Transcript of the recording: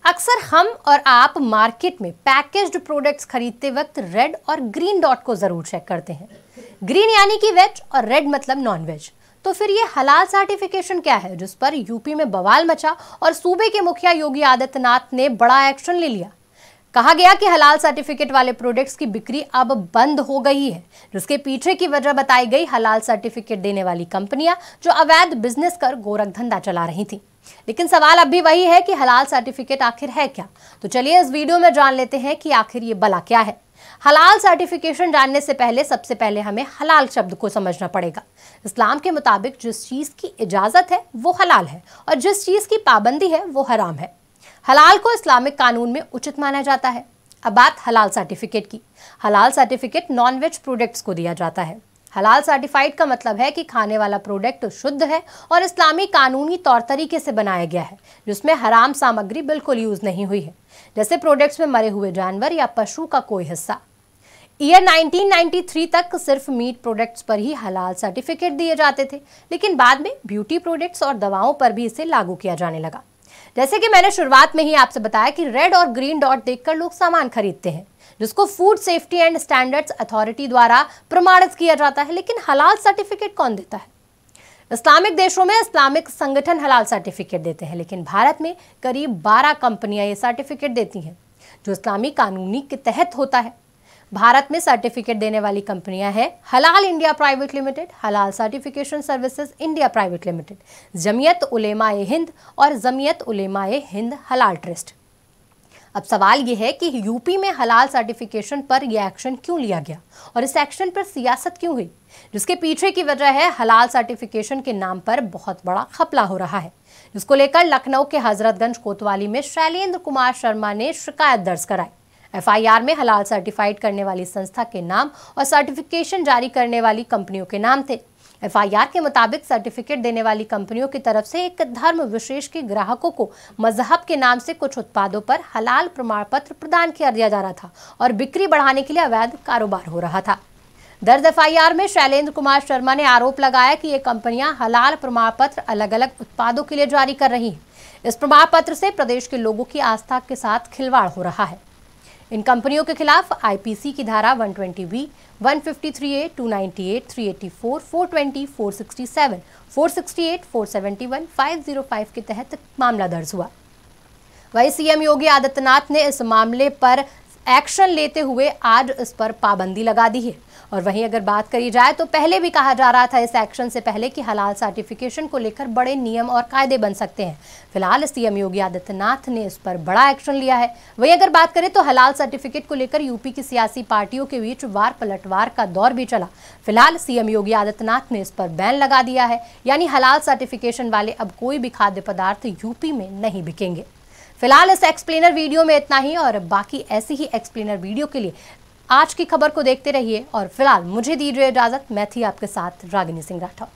अक्सर हम और आप मार्केट में पैकेज्ड प्रोडक्ट्स खरीदते वक्त रेड और ग्रीन डॉट को जरूर चेक करते हैं। ग्रीन यानी कि वेज और रेड मतलब नॉन वेज। तो फिर ये हलाल सर्टिफिकेशन क्या है जिस पर यूपी में बवाल मचा और सूबे के मुखिया योगी आदित्यनाथ ने बड़ा एक्शन ले लिया। कहा गया कि हलाल सर्टिफिकेट वाले प्रोडक्ट्स की बिक्री अब बंद हो गई है, जिसके पीछे की वजह बताई गई हलाल सर्टिफिकेट देने वाली कंपनियां जो अवैध बिजनेस कर गोरख धंधा चला रही थी। लेकिन सवाल अब भी वही है कि हलाल सर्टिफिकेट आखिर है क्या। तो चलिए इस वीडियो में जान लेते हैं कि आखिर ये भला क्या है। हलाल सर्टिफिकेशन जानने से पहले सबसे पहले हमें हलाल शब्द को समझना पड़ेगा। इस्लाम के मुताबिक जिस चीज की इजाजत है वो हलाल है और जिस चीज की पाबंदी है वो हराम है। हलाल को इस्लामिक कानून में उचित माना जाता है। अब बात हलाल सर्टिफिकेट की। हलाल सर्टिफिकेट नॉन वेज प्रोडक्ट्स को दिया जाता है। हलाल सर्टिफाइड का मतलब है कि खाने वाला प्रोडक्ट शुद्ध है और इस्लामी कानूनी तौर तरीके से बनाया गया है, जिसमें हराम सामग्री बिल्कुल यूज नहीं हुई है, जैसे प्रोडक्ट्स में मरे हुए जानवर या पशु का कोई हिस्सा। ईयर 1993 तक सिर्फ मीट प्रोडक्ट्स पर ही हलाल सर्टिफिकेट दिए जाते थे, लेकिन बाद में ब्यूटी प्रोडक्ट्स और दवाओं पर भी इसे लागू किया जाने लगा। जैसे कि मैंने शुरुआत में ही आपसे बताया कि रेड और ग्रीन डॉट देखकर लोग सामान खरीदते हैं, जिसको food safety and standards authority द्वारा प्रमाणित किया जाता है। लेकिन हलाल सर्टिफिकेट कौन देता है? इस्लामिक देशों में इस्लामिक संगठन हलाल सर्टिफिकेट देते हैं, लेकिन भारत में करीब 12 कंपनियां ये सर्टिफिकेट देती हैं, जो इस्लामी कानूनी के तहत होता है। भारत में सर्टिफिकेट देने वाली कंपनियां हैं Halal India private limited, Halal certification services India private limited, Jamiat Ulemae Hind और जमीयत उलेमाए हिंद हलाल ट्रस्ट। अब सवाल यह है कि यूपी में हलाल सर्टिफिकेशन पर यह एक्शन क्यों लिया गया और इस एक्शन पर सियासत क्यों हुई? जिसके पीछे की वजह है हलाल सर्टिफिकेशन के नाम पर बहुत बड़ा खपला हो रहा है, जिसको लेकर लखनऊ के हजरतगंज कोतवाली में शैलेंद्र कुमार शर्मा ने शिकायत दर्ज कराई। एफआईआर में हलाल सर्टिफाइड करने वाली संस्था के नाम और सर्टिफिकेशन जारी करने वाली कंपनियों के नाम थे। एफआईआर के मुताबिक सर्टिफिकेट देने वाली कंपनियों की तरफ से एक धर्म विशेष के ग्राहकों को मजहब के नाम से कुछ उत्पादों पर हलाल प्रमाण पत्र प्रदान किया दिया जा रहा था और बिक्री बढ़ाने के लिए अवैध कारोबार हो रहा था। दर्ज एफआईआर में शैलेंद्र कुमार शर्मा ने आरोप लगाया कि ये कंपनियां हलाल प्रमाण पत्र अलग अलग उत्पादों के लिए जारी कर रही हैं। इस प्रमाण पत्र से प्रदेश के लोगों की आस्था के साथ खिलवाड़ हो रहा है। इन कंपनियों के खिलाफ आईपीसी की धारा 120B, 153A, 298, 384, 420, 467, 468, 471, 505 के तहत मामला दर्ज हुआ। वहीं सीएम योगी आदित्यनाथ ने इस मामले पर एक्शन लेते हुए आज इस पर पाबंदी लगा दी है। और वहीं अगर बात करी जाए तो पहले भी कहा जा रहा था इस एक्शन से पहले कि हलाल सर्टिफिकेशन को लेकर बड़े नियम और कायदे बन सकते हैं। फिलहाल सीएम योगी आदित्यनाथ ने इस पर बड़ा एक्शन लिया है। वहीं अगर बात करें तो हलाल सर्टिफिकेट को लेकर यूपी की सियासी पार्टियों के बीच वार पलटवार का दौर भी चला। फिलहाल सीएम योगी आदित्यनाथ ने इस पर बैन लगा दिया है, यानी हलाल सर्टिफिकेशन वाले अब कोई भी खाद्य पदार्थ यूपी में नहीं बिकेंगे। फिलहाल इस एक्सप्लेनर वीडियो में इतना ही और बाकी ऐसी ही एक्सप्लेनर वीडियो के लिए आज की खबर को देखते रहिए और फिलहाल मुझे दीजिए इजाजत। मैं थी आपके साथ रागिनी सिंह राठौर।